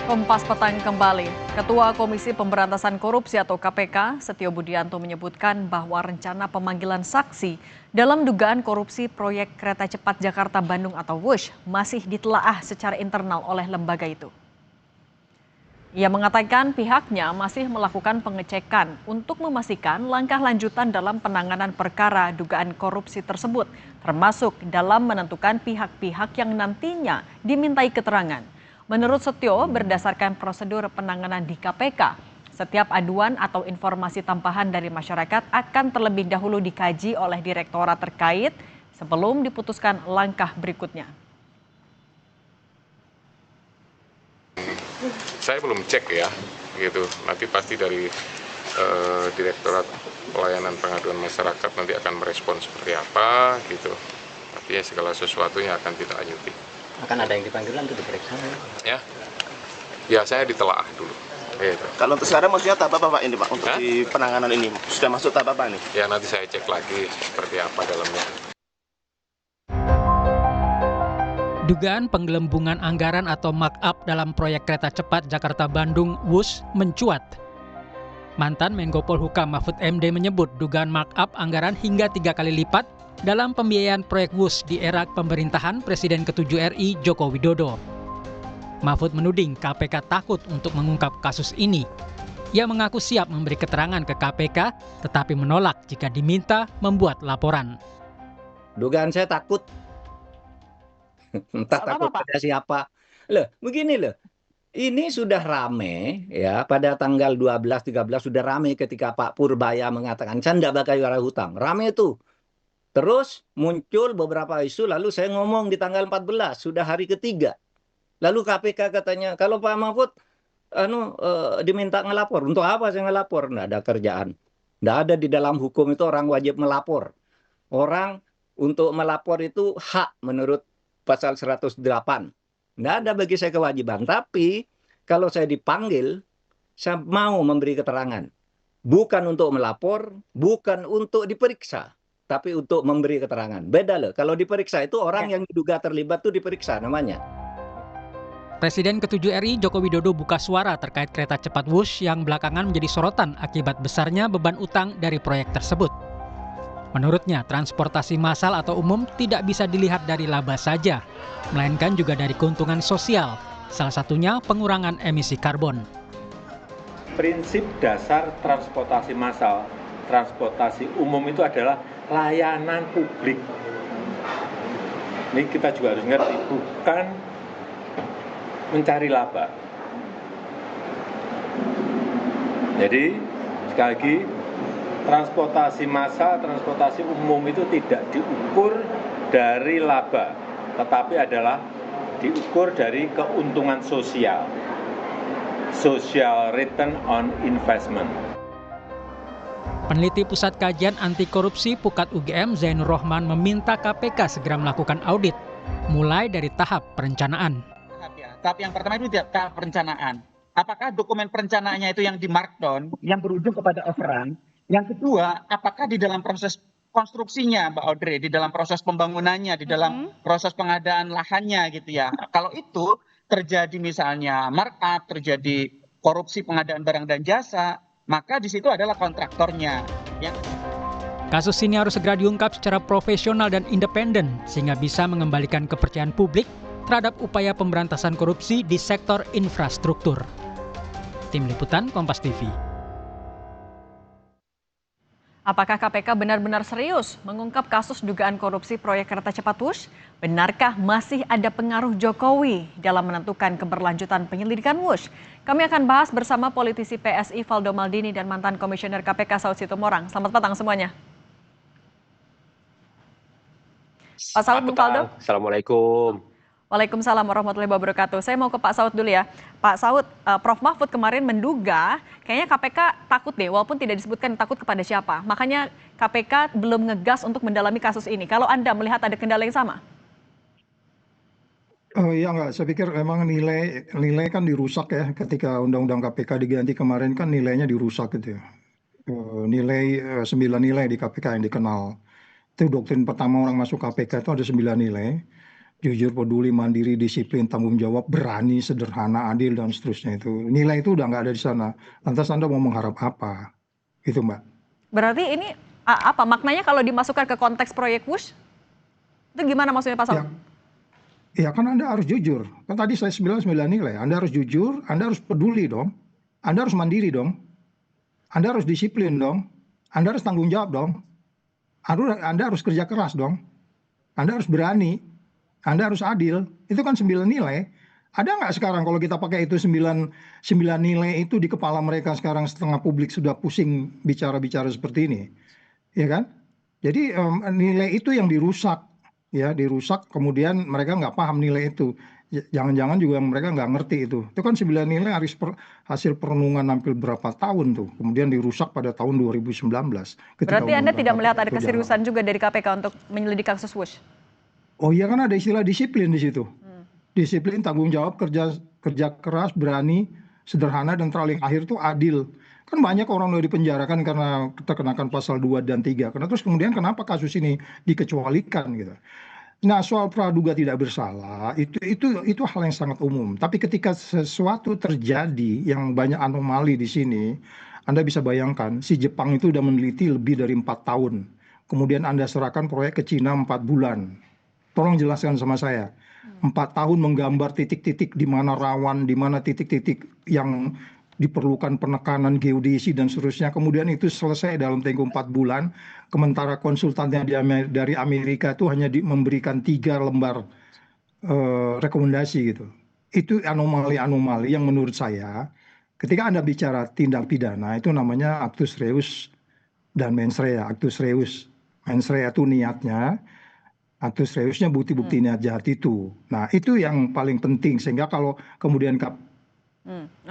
Kompas Petang kembali. Ketua Komisi Pemberantasan Korupsi atau KPK, Setio Budianto menyebutkan bahwa rencana pemanggilan saksi dalam dugaan korupsi proyek kereta cepat Jakarta-Bandung atau WUSH masih ditelaah secara internal oleh lembaga itu. Ia mengatakan pihaknya masih melakukan pengecekan untuk memastikan langkah lanjutan dalam penanganan perkara dugaan korupsi tersebut, termasuk dalam menentukan pihak-pihak yang nantinya dimintai keterangan. Menurut Setio, berdasarkan prosedur penanganan di KPK, setiap aduan atau informasi tambahan dari masyarakat akan terlebih dahulu dikaji oleh direktorat terkait sebelum diputuskan langkah berikutnya. Saya belum cek ya, gitu. Nanti pasti dari Direktorat Pelayanan Pengaduan Masyarakat nanti akan merespon seperti apa, gitu. Artinya segala sesuatunya akan kita lanjuti. Akan ada yang dipanggil untuk diperiksa? Ya saya ditelaah dulu. Gitu. Kalau untuk sekarang maksudnya tahap apa Pak ini Pak untuk di penanganan ini sudah masuk tahap apa nih? Ya nanti saya cek lagi seperti apa dalamnya. Dugaan penggelembungan anggaran atau markup dalam proyek kereta cepat Jakarta-Bandung WUSH mencuat. Mantan Menko Polhukam Mahfud MD menyebut dugaan markup anggaran hingga 3 kali lipat dalam pembiayaan proyek WUSH di era pemerintahan Presiden ke-7 RI Joko Widodo. Mahfud menuding KPK takut untuk mengungkap kasus ini. Ia mengaku siap memberi keterangan ke KPK, tetapi menolak jika diminta membuat laporan. Dugaan saya takut. Entah takut pada siapa. Loh, begini loh. Ini sudah rame ya, pada tanggal 12-13 sudah rame ketika Pak Purbaya mengatakan saya tidak bakal bayar hutang. Rame itu. Terus muncul beberapa isu, lalu saya ngomong di tanggal 14, sudah hari ketiga. Lalu KPK katanya, kalau Pak Mahfud diminta ngelapor. Untuk apa saya ngelapor? Nggak ada kerjaan. Nggak ada di dalam hukum itu orang wajib melapor. Orang untuk melapor itu hak menurut pasal 108. Nggak ada bagi saya kewajiban. Tapi kalau saya dipanggil, saya mau memberi keterangan. Bukan untuk melapor, bukan untuk diperiksa, tapi untuk memberi keterangan. Beda loh. Kalau diperiksa itu orang yang diduga terlibat itu diperiksa namanya. Presiden ke-7 RI Joko Widodo buka suara terkait kereta cepat WUSH yang belakangan menjadi sorotan akibat besarnya beban utang dari proyek tersebut. Menurutnya, transportasi massal atau umum tidak bisa dilihat dari laba saja, melainkan juga dari keuntungan sosial, salah satunya pengurangan emisi karbon. Prinsip dasar transportasi massal, transportasi umum itu adalah layanan publik. Ini kita juga harus ngerti, bukan mencari laba. Jadi, sekali lagi, transportasi massal, transportasi umum itu tidak diukur dari laba, tetapi adalah diukur dari keuntungan sosial. Social return on investment. Peneliti Pusat Kajian Anti Korupsi Pukat UGM Zainur Rohman meminta KPK segera melakukan audit, mulai dari tahap perencanaan. Tahap yang pertama itu tahap perencanaan. Apakah dokumen perencanaannya itu yang di markdown, yang berujung kepada overrun? Yang kedua, apakah di dalam proses konstruksinya, Mbak Audrey, di dalam proses pembangunannya, di dalam proses pengadaan lahannya gitu ya. Kalau itu terjadi misalnya markup, terjadi korupsi pengadaan barang dan jasa, maka di situ adalah kontraktornya. Kasus ini harus segera diungkap secara profesional dan independen sehingga bisa mengembalikan kepercayaan publik terhadap upaya pemberantasan korupsi di sektor infrastruktur. Tim Liputan Kompas TV. Apakah KPK benar-benar serius mengungkap kasus dugaan korupsi proyek kereta cepat WUSH? Benarkah masih ada pengaruh Jokowi dalam menentukan keberlanjutan penyelidikan WUSH? Kami akan bahas bersama politisi PSI Valdo Maldini dan mantan Komisioner KPK Saud Situmorang. Selamat petang semuanya. Pak Saud, Bung Valdo. Assalamualaikum. Waalaikumsalam warahmatullahi wabarakatuh. Saya mau ke Pak Saud dulu ya. Pak Saud, Prof Mahfud kemarin menduga kayaknya KPK takut deh, walaupun tidak disebutkan takut kepada siapa. Makanya KPK belum ngegas untuk mendalami kasus ini. Kalau Anda melihat ada kendala yang sama? Oh iya enggak, saya pikir memang nilai kan dirusak ya ketika Undang-Undang KPK diganti kemarin kan nilainya dirusak gitu ya. Nilai 9 nilai di KPK yang dikenal. Itu doktrin pertama orang masuk KPK itu ada 9 nilai. jujur, peduli, mandiri, disiplin, tanggung jawab, berani, sederhana, adil, dan seterusnya itu. Nilai itu udah nggak ada di sana. Lantas Anda mau mengharap apa? Itu Mbak. Berarti ini apa maknanya kalau dimasukkan ke konteks proyek WUSH? Itu gimana maksudnya Pak Saud? Ya kan Anda harus jujur. Kan tadi saya bilang 9 nilai. Anda harus jujur, Anda harus peduli dong. Anda harus mandiri dong. Anda harus disiplin dong. Anda harus tanggung jawab dong. Anda harus kerja keras dong. Anda harus berani. Anda harus adil. Itu kan 9 nilai. Ada nggak sekarang kalau kita pakai itu 9 nilai itu di kepala mereka sekarang, setengah publik sudah pusing bicara-bicara seperti ini. Ya kan? Jadi nilai itu yang dirusak. Ya, dirusak, kemudian mereka nggak paham nilai itu. Jangan-jangan juga mereka nggak ngerti itu. Itu kan 9 nilai hasil perenungan hampir berapa tahun tuh. Kemudian dirusak pada tahun 2019. Berarti Anda tidak melihat ada keseriusan juga dari KPK untuk menyelidiki kasus WUSH? Oh iya, kan ada istilah disiplin di situ. Disiplin, tanggung jawab, kerja keras, berani, sederhana, dan paling akhir itu adil. Kan banyak orang udah dipenjarakan karena terkenakan pasal 2 dan 3. Karena terus kemudian kenapa kasus ini dikecualikan gitu. Nah, soal praduga tidak bersalah itu hal yang sangat umum. Tapi ketika sesuatu terjadi yang banyak anomali di sini, Anda bisa bayangkan si Jepang itu udah meneliti lebih dari 4 tahun. Kemudian Anda serahkan proyek ke Cina 4 bulan. Tolong jelaskan sama saya. 4 tahun menggambar titik-titik di mana rawan, di mana titik-titik yang diperlukan penekanan geodesi dan seterusnya. Kemudian itu selesai dalam tempo 4 bulan. Sementara konsultannya dari Amerika itu hanya memberikan 3 lembar rekomendasi gitu. Itu anomali-anomali yang menurut saya, ketika Anda bicara tindak pidana, itu namanya actus reus dan mens rea. Actus reus, mens rea itu niatnya, actus reusnya bukti-bukti niat jahat itu. Nah, itu yang paling penting, sehingga kalau kemudian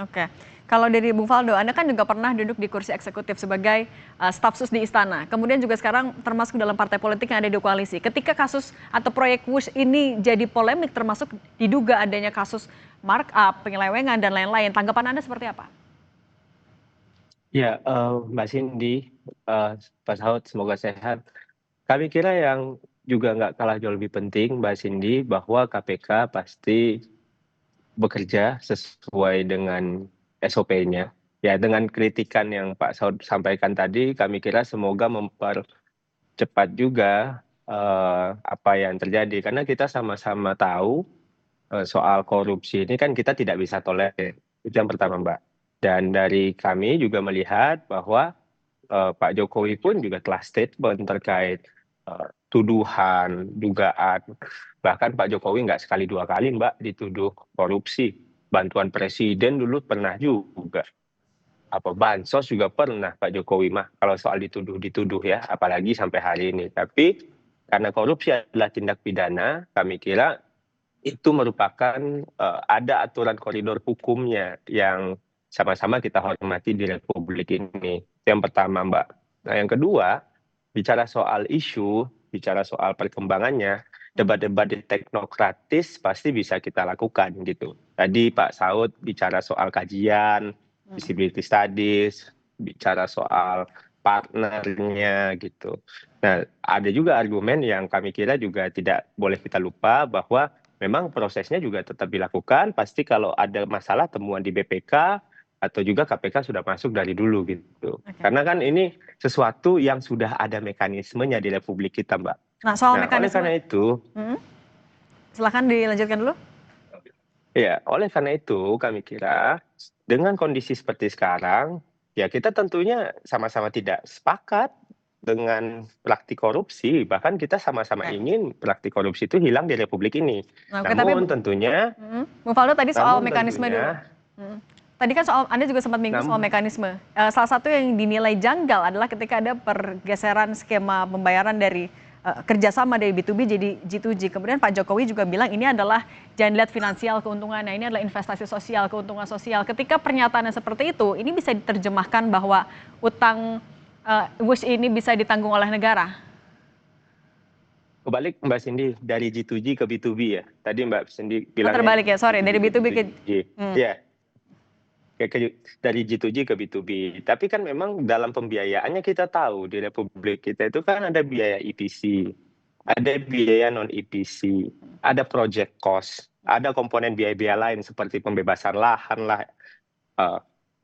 Oke. Kalau dari Bung Faldo, Anda kan juga pernah duduk di kursi eksekutif sebagai staf sus di Istana. Kemudian juga sekarang termasuk dalam partai politik yang ada di koalisi. Ketika kasus atau proyek WUSH ini jadi polemik, termasuk diduga adanya kasus markup, penyelewengan, dan lain-lain. Tanggapan Anda seperti apa? Ya, Mbak Cindy, Pak Saud, semoga sehat. Kami kira yang juga nggak kalah jauh lebih penting, Mbak Cindy, bahwa KPK pasti bekerja sesuai dengan SOP-nya. Ya, dengan kritikan yang Pak Saud sampaikan tadi, kami kira semoga mempercepat juga apa yang terjadi. Karena kita sama-sama tahu soal korupsi ini kan kita tidak bisa tolerir. Itu yang pertama, Mbak. Dan dari kami juga melihat bahwa Pak Jokowi pun juga telah statement terkait tuduhan, dugaan. Bahkan Pak Jokowi nggak sekali 2 kali, Mbak, dituduh korupsi. Bantuan presiden dulu pernah juga. Bansos juga pernah Pak Jokowi mah, kalau soal dituduh ya, apalagi sampai hari ini. Tapi karena korupsi adalah tindak pidana, kami kira itu merupakan ada aturan koridor hukumnya yang sama-sama kita hormati di Republik ini. Yang pertama, Mbak. Nah, yang kedua, bicara soal isu, bicara soal perkembangannya, debat-debat teknokratis pasti bisa kita lakukan gitu. Tadi Pak Saud bicara soal kajian, visibility studies, bicara soal partnernya gitu. Nah, ada juga argumen yang kami kira juga tidak boleh kita lupa bahwa memang prosesnya juga tetap dilakukan. Pasti kalau ada masalah temuan di BPK atau juga KPK sudah masuk dari dulu gitu. Karena kan ini sesuatu yang sudah ada mekanismenya di Republik kita, Mbak. Nah, soal mekanisme. Oleh karena itu, silakan dilanjutkan dulu. Ya, oleh karena itu kami kira dengan kondisi seperti sekarang, ya kita tentunya sama-sama tidak sepakat dengan praktik korupsi, bahkan kita sama-sama ingin praktik korupsi itu hilang di Republik ini. Namun tentunya, Bung Faldo tadi soal mekanisme dulu. Tadi kan Anda juga sempat menyinggung soal mekanisme. Salah satu yang dinilai janggal adalah ketika ada pergeseran skema pembayaran dari kerjasama dari B2B jadi G2G. Kemudian Pak Jokowi juga bilang ini adalah jangan lihat finansial keuntungannya, ini adalah investasi sosial, keuntungan sosial. Ketika pernyataannya seperti itu, ini bisa diterjemahkan bahwa utang WUSH ini bisa ditanggung oleh negara. Kebalik Mbak Cindy, dari G2G ke B2B ya. Tadi Mbak Cindy bilang terbalik ya, sorry, dari B2B ke ya. Dari G2G ke B2B. Tapi kan memang dalam pembiayaannya kita tahu di Republik kita itu kan ada biaya EPC, ada biaya non-EPC, ada project cost, ada komponen biaya-biaya lain seperti pembebasan lahan lah,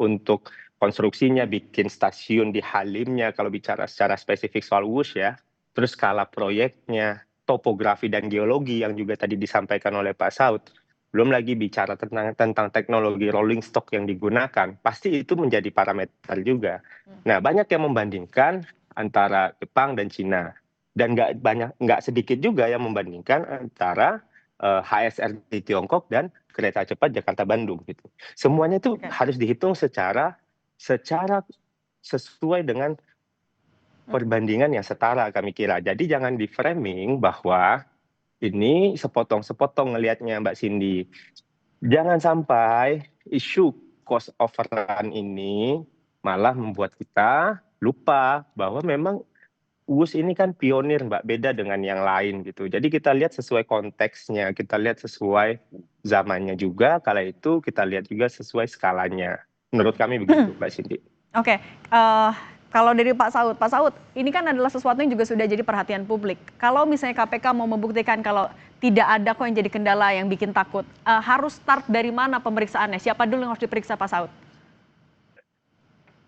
untuk konstruksinya, bikin stasiun di Halimnya kalau bicara secara spesifik soal WUS ya, terus skala proyeknya, topografi dan geologi yang juga tadi disampaikan oleh Pak Saud, belum lagi bicara tentang teknologi rolling stock yang digunakan, pasti itu menjadi parameter juga. Nah, banyak yang membandingkan antara Jepang dan Cina, dan nggak sedikit juga yang membandingkan antara HSR di Tiongkok dan kereta cepat Jakarta-Bandung gitu. Semuanya itu harus dihitung secara sesuai dengan perbandingan yang setara kami kira. Jadi jangan di framing bahwa ini sepotong-sepotong ngelihatnya Mbak Cindy. Jangan sampai isu cost overrun ini malah membuat kita lupa bahwa memang WUS ini kan pionir Mbak, beda dengan yang lain gitu. Jadi kita lihat sesuai konteksnya, kita lihat sesuai zamannya juga, kala itu kita lihat juga sesuai skalanya. Menurut kami begitu Mbak Cindy. Oke, kalau dari Pak Saud, ini kan adalah sesuatu yang juga sudah jadi perhatian publik. Kalau misalnya KPK mau membuktikan kalau tidak ada kok yang jadi kendala yang bikin takut, harus start dari mana pemeriksaannya? Siapa dulu yang harus diperiksa Pak Saud?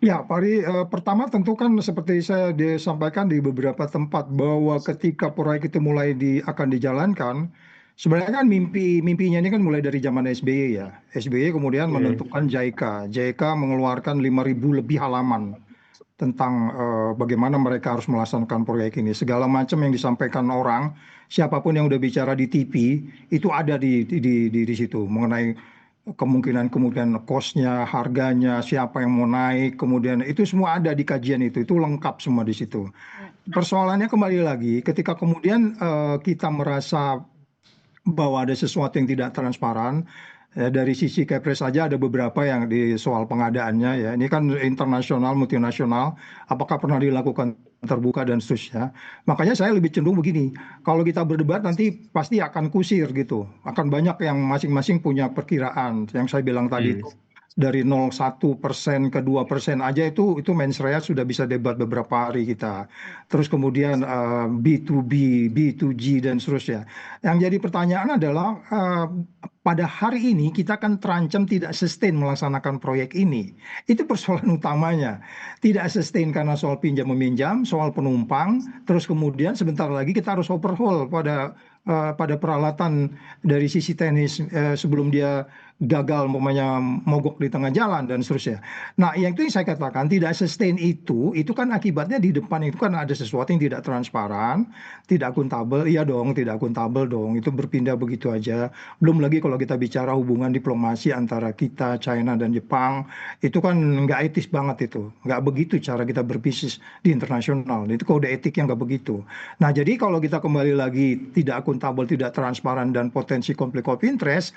Ya, Pak Ari, pertama tentu kan seperti saya disampaikan di beberapa tempat bahwa ketika proyek itu mulai akan dijalankan, sebenarnya kan mimpinya ini kan mulai dari zaman SBY ya. SBY kemudian menentukan JICA. JICA mengeluarkan 5.000 lebih halaman tentang bagaimana mereka harus melaksanakan proyek ini. Segala macam yang disampaikan orang, siapapun yang udah bicara di TV, itu ada di situ mengenai kemungkinan cost-nya, harganya, siapa yang mau naik, kemudian itu semua ada di kajian itu lengkap semua di situ. Persoalannya kembali lagi, ketika kemudian kita merasa bahwa ada sesuatu yang tidak transparan, dari sisi Kepres saja ada beberapa yang di soal pengadaannya ya. Ini kan internasional, multinasional, apakah pernah dilakukan terbuka dan seterusnya. Makanya saya lebih cenderung begini, kalau kita berdebat nanti pasti akan kusir gitu. Akan banyak yang masing-masing punya perkiraan. Yang saya bilang tadi itu dari 0,1% ke 2% aja itu mensreanya sudah bisa debat beberapa hari kita. Terus kemudian B2B, B2G dan seterusnya. Yang jadi pertanyaan adalah pada hari ini kita kan terancam tidak sustain melaksanakan proyek ini. Itu persoalan utamanya. Tidak sustain karena soal pinjam meminjam, soal penumpang, terus kemudian sebentar lagi kita harus overhaul pada peralatan dari sisi teknis sebelum dia gagal umpamanya mogok di tengah jalan dan seterusnya. Nah, yang itu yang saya katakan tidak sustain itu kan akibatnya di depan itu kan ada sesuatu yang tidak transparan, tidak akuntabel. Iya dong, tidak akuntabel dong. Itu berpindah begitu aja. Belum lagi kalau kita bicara hubungan diplomasi antara kita, China dan Jepang, itu kan nggak etis banget itu. Nggak begitu cara kita berbisnis di internasional. Itu kode etiknya nggak begitu. Nah, jadi kalau kita kembali lagi tidak akuntabel, tidak transparan dan potensi konflik of interest,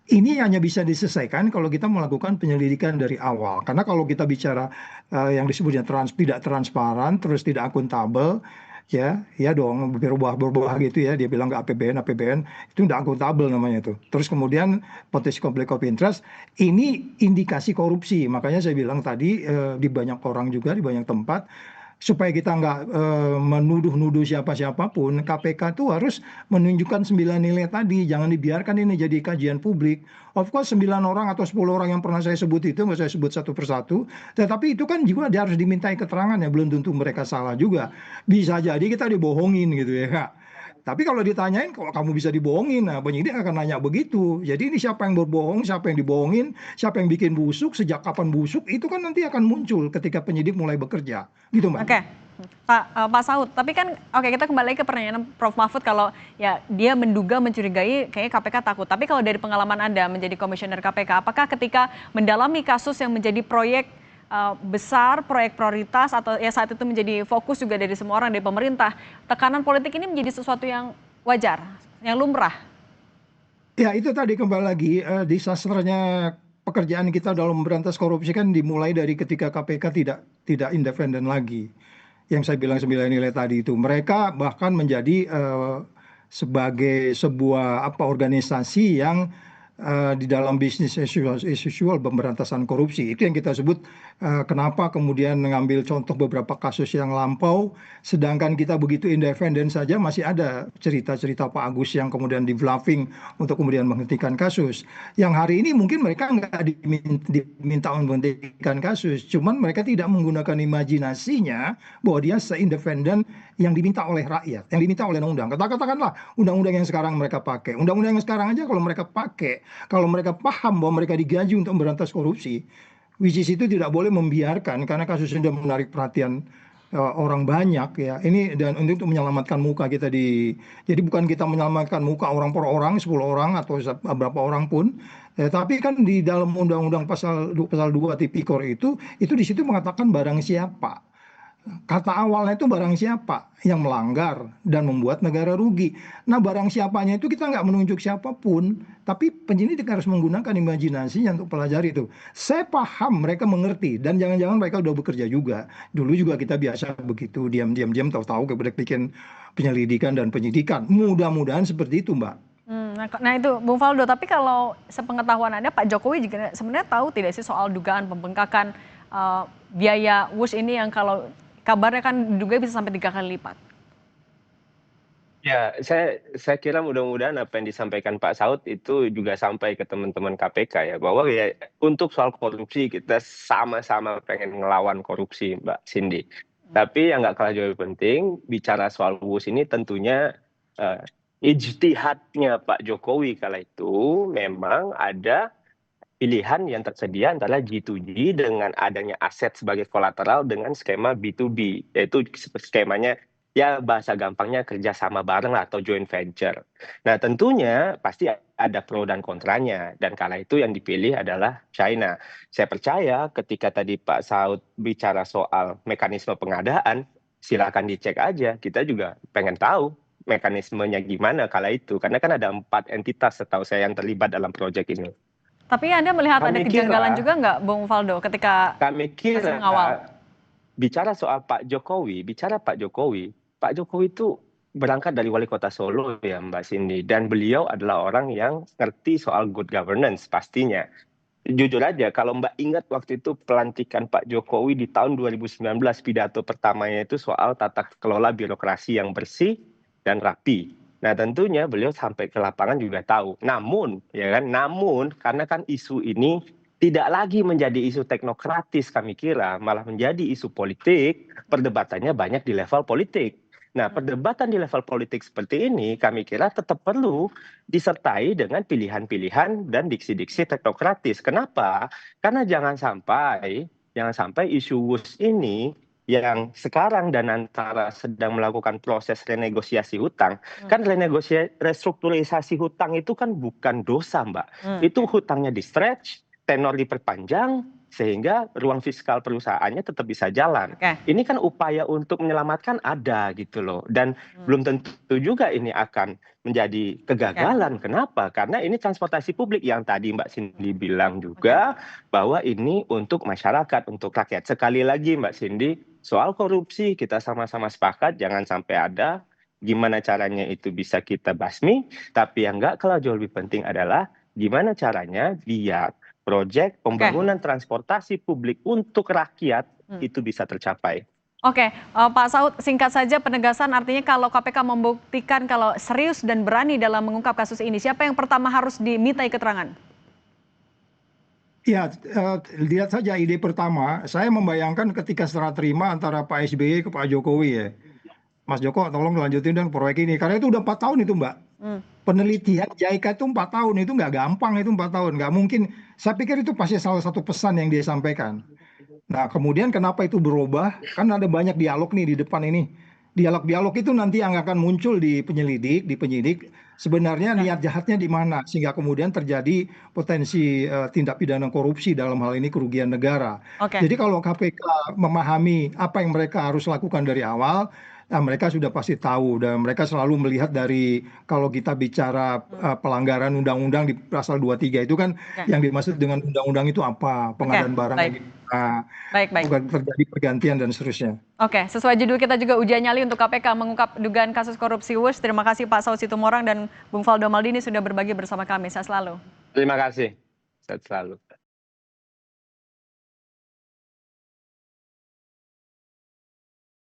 ini hanya bisa diselesaikan kalau kita melakukan penyelidikan dari awal. Karena kalau kita bicara yang disebutnya tidak transparan, terus tidak akuntabel, ya dong, berubah gitu ya. Dia bilang nggak APBN, itu nggak akuntabel namanya itu. Terus kemudian potensi konflik of interest, ini indikasi korupsi. Makanya saya bilang tadi di banyak orang juga, di banyak tempat, supaya kita nggak menuduh-nuduh siapapun, KPK itu harus menunjukkan 9 nilai tadi. Jangan dibiarkan ini jadi kajian publik. Of course 9 orang atau 10 orang yang pernah saya sebut itu, nggak saya sebut satu persatu, tetapi itu kan juga dia harus dimintai keterangan ya, belum tentu mereka salah juga. Bisa jadi kita dibohongin gitu ya Kak. Tapi kalau ditanyain, kalau kamu bisa dibohongin, nah penyidik akan nanya begitu. Jadi ini siapa yang berbohong, siapa yang dibohongin, siapa yang bikin busuk, sejak kapan busuk, itu kan nanti akan muncul ketika penyidik mulai bekerja. Gitu Mbak. Oke, Pak Saud, tapi kan kita kembali ke pertanyaan Prof. Mahfud, kalau ya dia menduga, mencurigai, kayaknya KPK takut. Tapi kalau dari pengalaman Anda menjadi komisioner KPK, apakah ketika mendalami kasus yang menjadi proyek besar, proyek prioritas, atau ya saat itu menjadi fokus juga dari semua orang, dari pemerintah, tekanan politik ini menjadi sesuatu yang wajar, yang lumrah? Ya itu tadi kembali lagi, disasternya pekerjaan kita dalam memberantas korupsi kan dimulai dari ketika KPK tidak independen lagi. Yang saya bilang 9 nilai tadi itu, mereka bahkan menjadi sebagai sebuah organisasi yang di dalam bisnis as usual pemberantasan korupsi. Itu yang kita sebut kenapa kemudian mengambil contoh beberapa kasus yang lampau, sedangkan kita begitu independen saja masih ada cerita-cerita Pak Agus yang kemudian di bluffing untuk kemudian menghentikan kasus. Yang hari ini mungkin mereka nggak diminta menghentikan kasus, cuman mereka tidak menggunakan imajinasinya bahwa dia seindependen yang diminta oleh rakyat, yang diminta oleh undang-undang. Katakanlah undang-undang yang sekarang mereka pakai. Undang-undang yang sekarang aja kalau mereka pakai, kalau mereka paham bahwa mereka digaji untuk memberantas korupsi, which is itu tidak boleh membiarkan karena kasus ini sudah menarik perhatian orang banyak ya. Ini dan untuk menyelamatkan muka kita jadi bukan kita menyelamatkan muka orang per orang, 10 orang atau berapa orang pun. Tapi kan di dalam undang-undang pasal 2 Tipikor itu di situ mengatakan barang siapa. Kata awalnya itu barang siapa yang melanggar dan membuat negara rugi. Nah barang siapanya itu kita nggak menunjuk siapapun, tapi penyidik harus menggunakan imajinasinya untuk pelajari itu. Saya paham mereka mengerti dan jangan-jangan mereka udah bekerja juga. Dulu juga kita biasa begitu, diam-diam tahu-tahu kemudian bikin penyelidikan dan penyidikan. Mudah-mudahan seperti itu, Mbak. Nah itu Bung Faldo, tapi kalau sepengetahuan Anda Pak Jokowi juga sebenarnya tahu tidak sih soal dugaan pembengkakan biaya WUS ini yang kalau kabarnya kan diduga bisa sampai 3 kali lipat. Ya, saya kira mudah-mudahan apa yang disampaikan Pak Saud itu juga sampai ke teman-teman KPK ya, bahwa ya untuk soal korupsi kita sama-sama pengen ngelawan korupsi, Mbak Cindy. Tapi yang nggak kalah jauh lebih penting, bicara soal WUS ini tentunya ijtihadnya Pak Jokowi kala itu memang ada pilihan yang tersedia antara G2G dengan adanya aset sebagai kolateral dengan skema B2B, yaitu skemanya ya bahasa gampangnya kerjasama bareng atau joint venture. Nah tentunya pasti ada pro dan kontranya, dan kala itu yang dipilih adalah China. Saya percaya ketika tadi Pak Saud bicara soal mekanisme pengadaan, silakan dicek aja, kita juga pengen tahu mekanismenya gimana kala itu, karena kan ada 4 entitas setahu saya yang terlibat dalam proyek ini. Tapi Anda melihat ada kejanggalan juga nggak, Bung Faldo, ketika kami kira mengawal? Bicara soal Pak Jokowi itu berangkat dari wali kota Solo ya Mbak Cindy, dan beliau adalah orang yang ngerti soal good governance pastinya. Jujur aja, kalau Mbak ingat waktu itu pelantikan Pak Jokowi di tahun 2019, pidato pertamanya itu soal tata kelola birokrasi yang bersih dan rapi. Nah tentunya beliau sampai ke lapangan juga tahu. Namun karena kan isu ini tidak lagi menjadi isu teknokratis kami kira, malah menjadi isu politik, perdebatannya banyak di level politik. Nah perdebatan di level politik seperti ini kami kira tetap perlu disertai dengan pilihan-pilihan dan diksi-diksi teknokratis. Kenapa? Karena jangan sampai isu WUS ini yang sekarang dan antara sedang melakukan proses renegosiasi hutang, kan restrukturisasi hutang itu kan bukan dosa Mbak, itu hutangnya di stretch, tenor diperpanjang, sehingga ruang fiskal perusahaannya tetap bisa jalan. Ini kan upaya untuk menyelamatkan ada gitu loh, dan belum tentu juga ini akan menjadi kegagalan. Kenapa? Karena ini transportasi publik yang tadi Mbak Cindy bilang juga, bahwa ini untuk masyarakat, untuk rakyat. Sekali lagi Mbak Cindy, soal korupsi kita sama-sama sepakat jangan sampai ada, gimana caranya itu bisa kita basmi, tapi yang nggak kalah jauh lebih penting adalah gimana caranya biar proyek pembangunan transportasi publik untuk rakyat itu bisa tercapai. Oke, Pak Saud, singkat saja penegasan artinya kalau KPK membuktikan kalau serius dan berani dalam mengungkap kasus ini, siapa yang pertama harus dimintai keterangan? Ya, lihat saja ide pertama, saya membayangkan ketika serah terima antara Pak SBY ke Pak Jokowi ya. Mas Joko tolong lanjutin dan proyek ini, karena itu udah 4 tahun itu Mbak. Penelitian JICA itu 4 tahun, itu nggak gampang itu 4 tahun, nggak mungkin. Saya pikir itu pasti salah satu pesan yang dia sampaikan. Nah kemudian kenapa itu berubah, kan ada banyak dialog nih di depan ini. Dialog-dialog itu nanti yang akan muncul di penyidik, sebenarnya niat jahatnya di mana sehingga kemudian terjadi potensi tindak pidana korupsi, dalam hal ini kerugian negara. Jadi kalau KPK memahami apa yang mereka harus lakukan dari awal, nah mereka sudah pasti tahu, dan mereka selalu melihat dari kalau kita bicara pelanggaran undang-undang di pasal 23 itu kan yang dimaksud dengan undang-undang itu apa, pengadaan barang terjadi pergantian dan seterusnya. Oke, sesuai judul kita juga ujian nyali untuk KPK mengungkap dugaan kasus korupsi WUS. Terima kasih Pak Saud Situmorang dan Bung Faldo Maldini sudah berbagi bersama kami. Sehat selalu. Terima kasih. Sehat selalu.